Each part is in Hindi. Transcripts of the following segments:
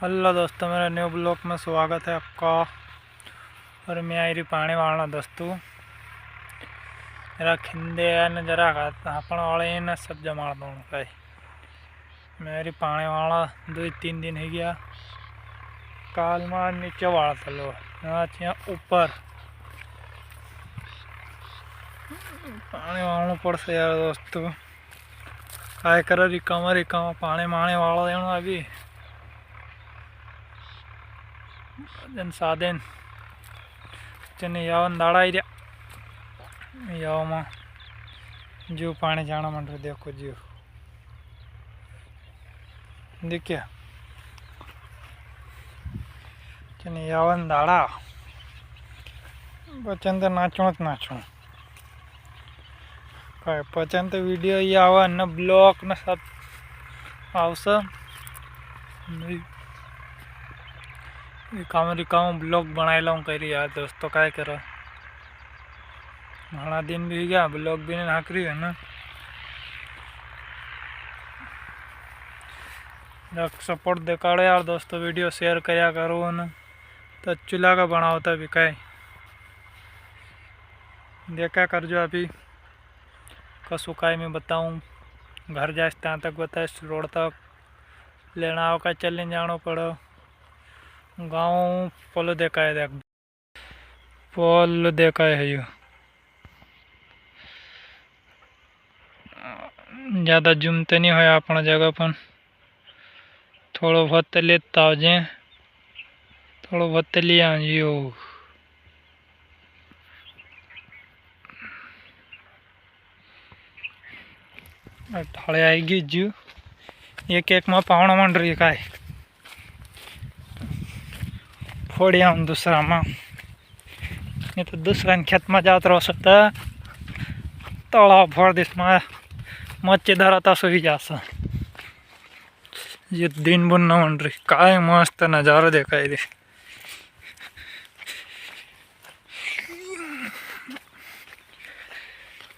हेलो दोस्तों, मेरा न्यू ब्लॉग में स्वागत है आपका। और मैं आई रही पानी वाला दोस्तों, मेरा खिंदे ने जरा आपण वाले ने सब जमा दो कई मेरी पानी वाला 2-3 दिन हो गया। काल में नीचे वाला थलो ऊपर पानी वालू पड़से यार दोस्तों। काय कर रिकामा पानी माने वाला देना अभी दिन साधन चने यावन दाड़ा ही याव में जीव पानी जाना मंड देखो जीव देखिए चने यावन दाड़ा पचन तो नाचू काय पचन तो वीडियो ये आवा न ब्लॉग न सब आवस रिकाम ब्लॉग बनाएला हूँ करी यार दोस्तों। काय करो घना दिन भी गया ब्लॉग भी नहीं नाक रही है ना। सपोर्ट दिखाड़ो यार दोस्तों, वीडियो शेयर करया करो न तो चूल्हा का बनावता भी काय देखा कर जो अभी कसु काय मैं बताऊँ। घर जाए ત્યાં तक बताए रोड तक लेना हो का चलने जानो पड़ो। गाँव पोलो देखा है, देख पोल देखा है यो ज़्यादा जूम तो नहीं होया अपना जगह पर थोड़ो बहुत लेता हो जे थोड़ो बहुत लिया यो ढाले आएगी जू एक में पावना मंड रही काय फोड़िया दूसरा में ये तो दूसरा खेत में जात रहो सकता तला फोड़ दिस में मच्छी धराता सोई जास। ये दिन बुन न मंड रही काय मस्त नजारा देखाई दे।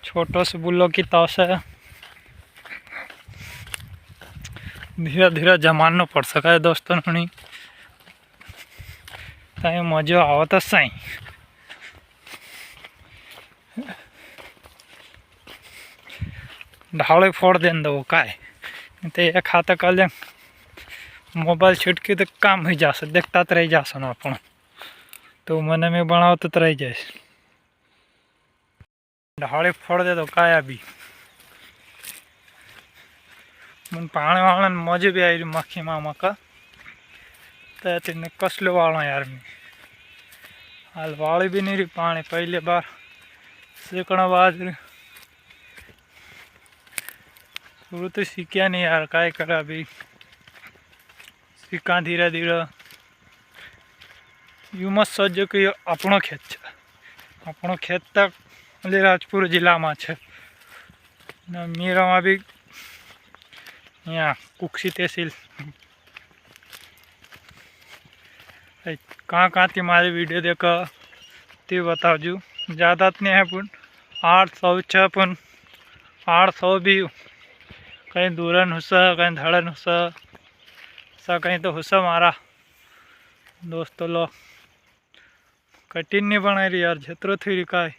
छोटो से बुल्लो की ताश है, धीरे धीरे जमानो पड़ सका है दोस्तों। नहीं तय मजा आवत सही ढाले फोड़ दें दो काय तो एक हाथ कल मोबाइल छिटकी तो काम ही जास देखता तो रही जास ना अपन तो मन में बनाओ तो रही जाए ढाले फोड़ दे दो काय अभी मन पानी वाला मजे भी आई मक्खी मामा का तो तेने कसलो वाला यार मैं हाल वाली भी नहीं रही पानी पहले बार सेकड़ा बाद पूरा तो सीखा नहीं यार काय करा अभी सीखा धीरे धीरे यू मत सोचो कि अपनो खेत तक अलीराजपुर जिला में है मेरा में भी यहाँ कुक्षी तहसील कहाँ थी मारी वीडियो देखो ते बताओ जू ज़्यादा तो नहीं है पुन 800 पुन 800 भी कहीं दूरन हुस्सा कहीं धड़न हुस्सा सा कहीं तो हुस्सा मारा दोस्तों लो कठिन नहीं बनाई रही यार छतरो थी रिकाई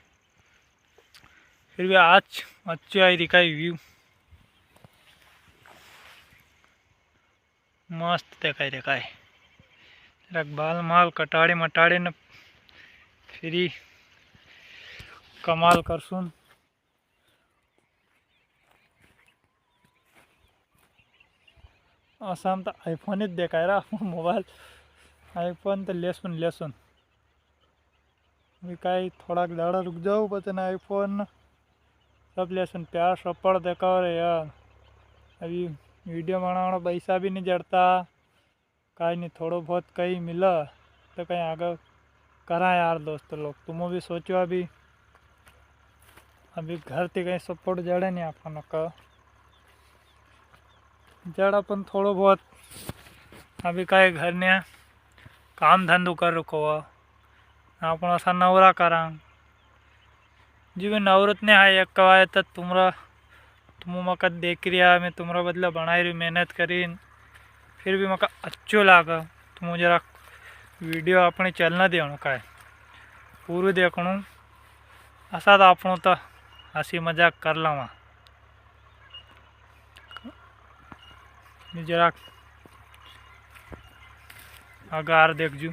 फिर भी आज अच्छी आई रिकाई व्यू मस्त देखाई देखाई बाल माल कटाड़ी मटाड़ी ने फिरी कमाल करसून। आसाम तो आईफोन ही देखा रहा मोबाइल आईफोन तो लेसुन अभी कहीं थोड़ा दाड़ा रुक जाओ पता आईफोन सब लेसन प्यार सपड़ देखा रहे यार। अभी वीडियो बनाना पैसा भी नहीं जड़ता कहीं नहीं थोड़ो बहुत कहीं मिला तो कहीं आगे करा यार दोस्तों लोग तुम भी सोचो अभी घर से कहीं सपोर्ट जड़े नहीं अपन का जड़ अपन थोड़ो बहुत अभी कहीं घर ने काम धंधो कर रखो अपन ऐसा नवरा करा जी भी नवरत ने है एक कवाए तो तुम मका देख रिया मैं तुम्हारा बदला बनाई रही मेहनत करी फिर भी मका अच्छो लागा तो मुझे जरा वीडियो अपनी चलना देणु काय पूरू देखणु असा तो आपणो तो हसी मजाक कर लवा। जरा अगार देखजू।